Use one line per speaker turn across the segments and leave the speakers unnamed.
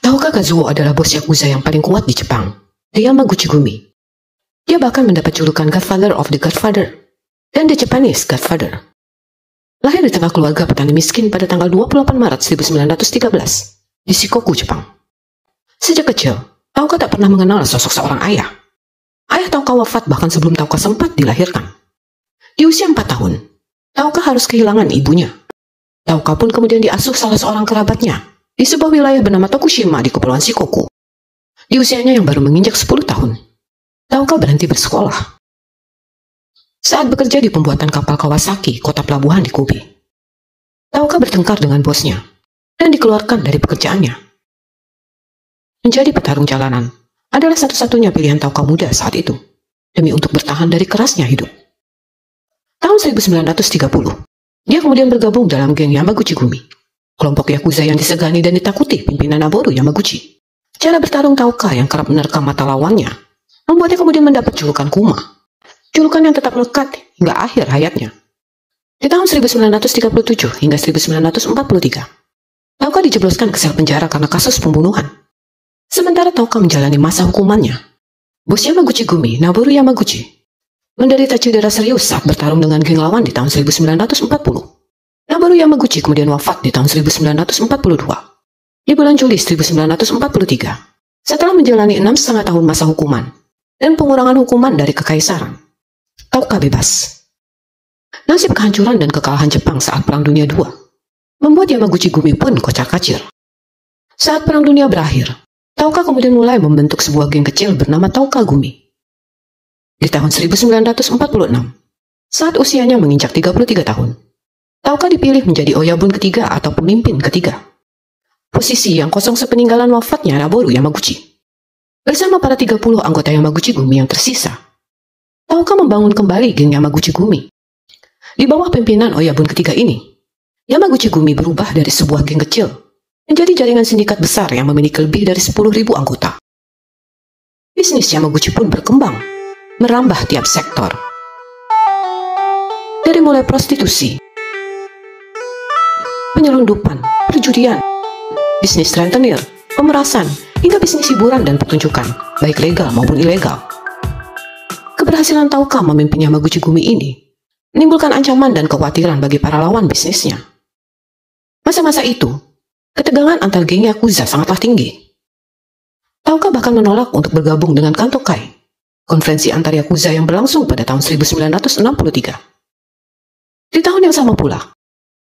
Tahukah Kazuo adalah bos Yakuza yang paling kuat di Jepang, The Yamaguchi Gumi. Dia bahkan mendapat julukan Godfather of the Godfather dan The Japanese Godfather. Lahir di tengah keluarga petani miskin pada tanggal 28 Maret 1913 di Shikoku, Jepang. Sejak kecil, Tauka tak pernah mengenal sosok seorang ayah. Ayah Tauka wafat bahkan sebelum Tauka sempat dilahirkan. Di usia 4 tahun, Tauka harus kehilangan ibunya. Tauka pun kemudian diasuh salah seorang kerabatnya di sebuah wilayah bernama Tokushima di Kepulauan Shikoku. Di usianya yang baru menginjak 10 tahun, Tauka berhenti bersekolah. Saat bekerja di pembuatan kapal Kawasaki, kota pelabuhan di Kobe, Tauka bertengkar dengan bosnya dan dikeluarkan dari pekerjaannya. Menjadi petarung jalanan adalah satu-satunya pilihan Tauka muda saat itu, demi untuk bertahan dari kerasnya hidup. Tahun 1930, dia kemudian bergabung dalam geng Yamaguchi Gumi, kelompok Yakuza yang disegani dan ditakuti pimpinan Noboru Yamaguchi. Cara bertarung Tauka yang kerap menerkam mata lawannya membuatnya kemudian mendapat julukan Kuma, julukan yang tetap melekat hingga akhir hayatnya. Di tahun 1937 hingga 1943, Tauka dijebloskan ke sel penjara karena kasus pembunuhan. Sementara Tauka menjalani masa hukumannya, bos Yamaguchi Gumi, Noboru Yamaguchi, menderita cedera serius saat bertarung dengan geng lawan di tahun 1940. Noboru Yamaguchi kemudian wafat di tahun 1942. Di bulan Juli 1943, setelah menjalani 6,5 tahun masa hukuman dan pengurangan hukuman dari kekaisaran, Tauka bebas. Nasib kehancuran dan kekalahan Jepang saat Perang Dunia II membuat Yamaguchi Gumi pun kocar-kacir. Saat Perang Dunia berakhir, Tauka kemudian mulai membentuk sebuah geng kecil bernama Tauka Gumi. Di tahun 1946, saat usianya menginjak 33 tahun, Tauka dipilih menjadi Oyabun ketiga atau pemimpin ketiga, posisi yang kosong sepeninggalan wafatnya Noboru Yamaguchi. Bersama para 30 anggota Yamaguchi Gumi yang tersisa, Tauka membangun kembali geng Yamaguchi Gumi. Di bawah pimpinan Oyabun ketiga ini, Yamaguchi Gumi berubah dari sebuah geng kecil menjadi jaringan sindikat besar yang memiliki lebih dari 10.000 anggota. Bisnis Yamaguchi pun berkembang, merambah tiap sektor. Dari mulai prostitusi, penyelundupan, perjudian, bisnis rentenir, pemerasan, hingga bisnis hiburan dan pertunjukan, baik legal maupun ilegal. Keberhasilan Tauka memimpin Yamaguchi Gumi ini menimbulkan ancaman dan kekhawatiran bagi para lawan bisnisnya. Masa-masa itu, ketegangan antar geng Yakuza sangatlah tinggi. Tauka bahkan menolak untuk bergabung dengan Kantokai, konferensi antar Yakuza yang berlangsung pada tahun 1963. Di tahun yang sama pula,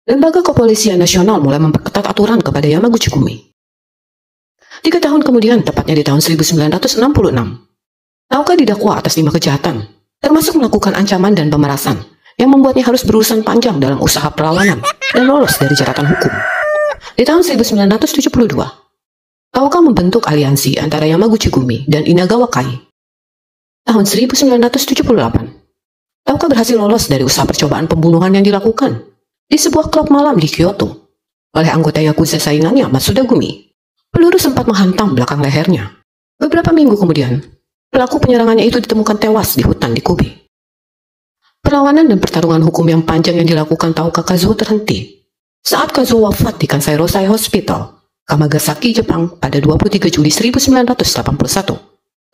Lembaga Kepolisian Nasional mulai memperketat aturan kepada Yamaguchi Gumi. 3 tahun kemudian, tepatnya di tahun 1966, Tauka didakwa atas 5 kejahatan, termasuk melakukan ancaman dan pemerasan, yang membuatnya harus berurusan panjang dalam usaha perlawanan dan lolos dari jeratan hukum. Di tahun 1972, Tauka membentuk aliansi antara Yamaguchi Gumi dan Inagawa Kai. Tahun 1978, Tauka berhasil lolos dari usaha percobaan pembunuhan yang dilakukan di sebuah klub malam di Kyoto oleh anggota Yakuza saingannya Matsuda Gumi. Peluru sempat menghantam belakang lehernya. Beberapa minggu kemudian, pelaku penyerangannya itu ditemukan tewas di hutan di Kobe. Perlawanan dan pertarungan hukum yang panjang yang dilakukan Tauka Kazuo terhenti saat Kazuo wafat di Kansai Rosai Hospital, Kamagasaki, Jepang pada 23 Juli 1981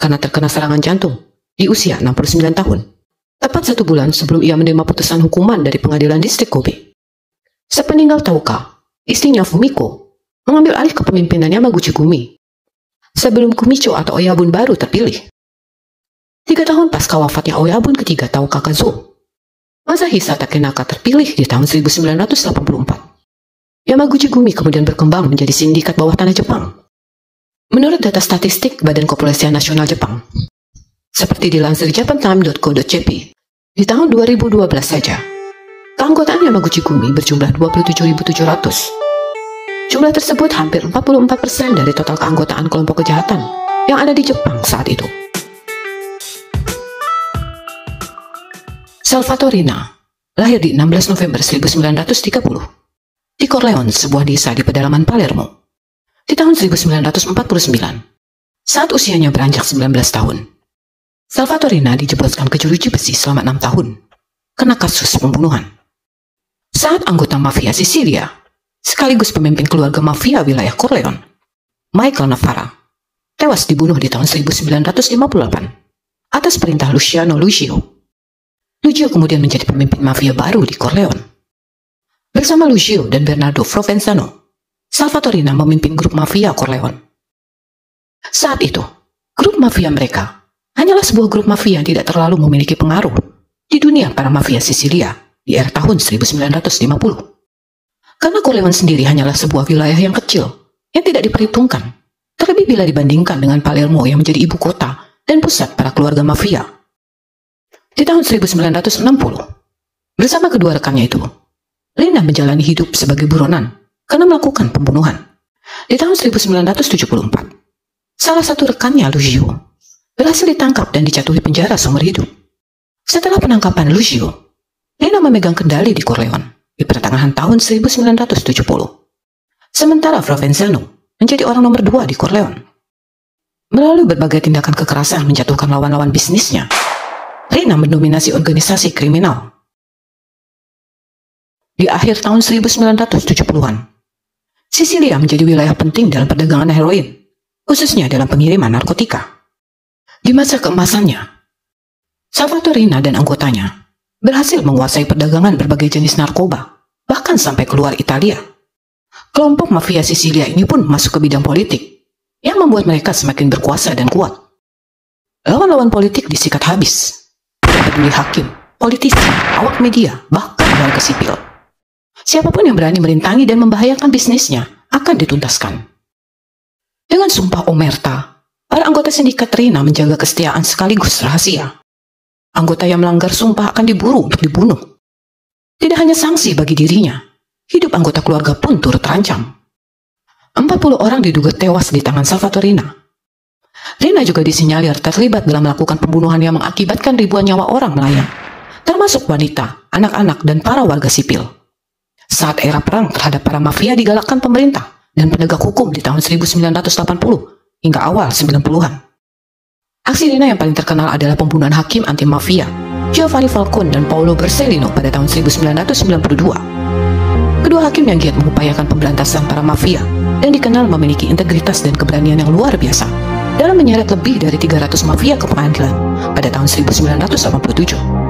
karena terkena serangan jantung di usia 69 tahun. Tepat 1 bulan sebelum ia menerima putusan hukuman dari pengadilan distrik Kobe. Sepeninggal Tauka, istrinya Fumiko mengambil alih kepemimpinan Yamaguchi Gumi sebelum Kumicho atau Oyabun baru terpilih. 3 tahun pasca wafatnya Oyabun ketiga Tauka Kazuo, Masahisa Takenaka terpilih di tahun 1984. Yamaguchi Gumi kemudian berkembang menjadi sindikat bawah tanah Jepang. Menurut data statistik Badan Kepolisian Nasional Jepang, seperti dilansir japantime.co.jp, di tahun 2012 saja, keanggotaan Yamaguchi Gumi berjumlah 27.700. Jumlah tersebut hampir 44% dari total keanggotaan kelompok kejahatan yang ada di Jepang saat itu. Salvatore Rina lahir di 16 November 1930 di Corleone, sebuah desa di pedalaman Palermo, di tahun 1949, saat usianya beranjak 19 tahun. Salvatore Rina dijebloskan ke jeruji besi selama 6 tahun karena kasus pembunuhan. Saat anggota mafia Sisilia, sekaligus pemimpin keluarga mafia wilayah Corleone, Michael Navarra, tewas dibunuh di tahun 1958 atas perintah Luciano Lucio. Lucio kemudian menjadi pemimpin mafia baru di Corleone. Bersama Lucio dan Bernardo Provenzano, Salvatore Rina memimpin grup mafia Corleone. Saat itu, grup mafia mereka hanyalah sebuah grup mafia yang tidak terlalu memiliki pengaruh di dunia para mafia Sisilia di era tahun 1950. Karena Corleone sendiri hanyalah sebuah wilayah yang kecil yang tidak diperhitungkan, terlebih bila dibandingkan dengan Palermo yang menjadi ibu kota dan pusat para keluarga mafia. Di tahun 1960, bersama kedua rekannya itu, Rina menjalani hidup sebagai buronan karena melakukan pembunuhan. Di tahun 1974, salah satu rekannya, Lucio, berhasil ditangkap dan dijatuhi penjara seumur hidup. Setelah penangkapan Lucio, Rina memegang kendali di Corleone di pertengahan tahun 1970. Sementara Provenzano menjadi orang nomor 2 di Corleone. Melalui berbagai tindakan kekerasan menjatuhkan lawan-lawan bisnisnya, Rina mendominasi organisasi kriminal. Di akhir tahun 1970-an, Sisilia menjadi wilayah penting dalam perdagangan heroin, khususnya dalam pengiriman narkotika. Di masa keemasannya, Salvatore Rina dan anggotanya berhasil menguasai perdagangan berbagai jenis narkoba, bahkan sampai keluar Italia. Kelompok mafia Sisilia ini pun masuk ke bidang politik, yang membuat mereka semakin berkuasa dan kuat. Lawan-lawan politik disikat habis. Peduli hakim, politisi, awak media, bahkan warga sipil. Siapapun yang berani merintangi dan membahayakan bisnisnya akan dituntaskan. Dengan sumpah omerta, para anggota sindikat Rina menjaga kesetiaan sekaligus rahasia. Anggota yang melanggar sumpah akan diburu untuk dibunuh. Tidak hanya sanksi bagi dirinya, hidup anggota keluarga pun turut terancam. 40 orang diduga tewas di tangan Salvatore Rina. Rina juga disinyalir terlibat dalam melakukan pembunuhan yang mengakibatkan ribuan nyawa orang melayang, termasuk wanita, anak-anak, dan para warga sipil. Saat era perang terhadap para mafia digalakkan pemerintah dan penegak hukum di tahun 1980 hingga awal 90-an. Aksi Rina yang paling terkenal adalah pembunuhan hakim anti mafia Giovanni Falcone dan Paolo Borsellino pada tahun 1992. Kedua hakim yang giat mengupayakan pemberantasan para mafia dan dikenal memiliki integritas dan keberanian yang luar biasa dalam menyeret lebih dari 300 mafia ke pengadilan pada tahun 1987.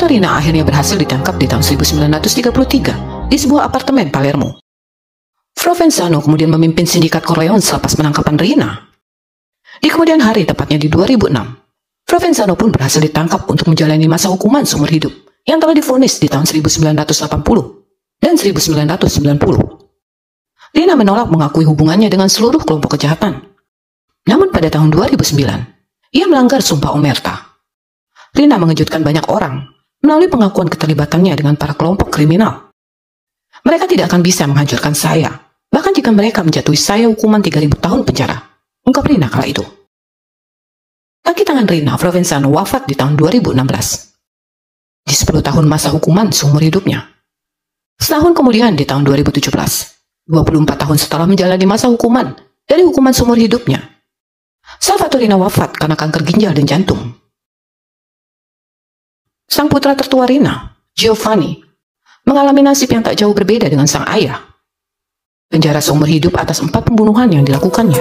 Rina akhirnya berhasil ditangkap di tahun 1933 di sebuah apartemen Palermo. Provenzano kemudian memimpin sindikat Corleone selepas penangkapan Rina. Di kemudian hari, tepatnya di 2006, Provenzano pun berhasil ditangkap untuk menjalani masa hukuman seumur hidup yang telah divonis di tahun 1980 dan 1990. Rina menolak mengakui hubungannya dengan seluruh kelompok kejahatan. Namun pada tahun 2009, ia melanggar sumpah omerta. Rina mengejutkan banyak orang melalui pengakuan keterlibatannya dengan para kelompok kriminal. Mereka tidak akan bisa menghancurkan saya, bahkan jika mereka menjatuhi saya hukuman 3.000 tahun penjara, ungkap Rina kala itu. Kaki tangan Rina, Provenzano wafat di tahun 2016. Di 10 tahun masa hukuman seumur hidupnya. Setahun kemudian di tahun 2017, 24 tahun setelah menjalani masa hukuman dari hukuman seumur hidupnya, Salvatore Rina wafat karena kanker ginjal dan jantung. Sang putra tertua Rina, Giovanni, mengalami nasib yang tak jauh berbeda dengan sang ayah. Penjara seumur hidup atas 4 pembunuhan yang dilakukannya.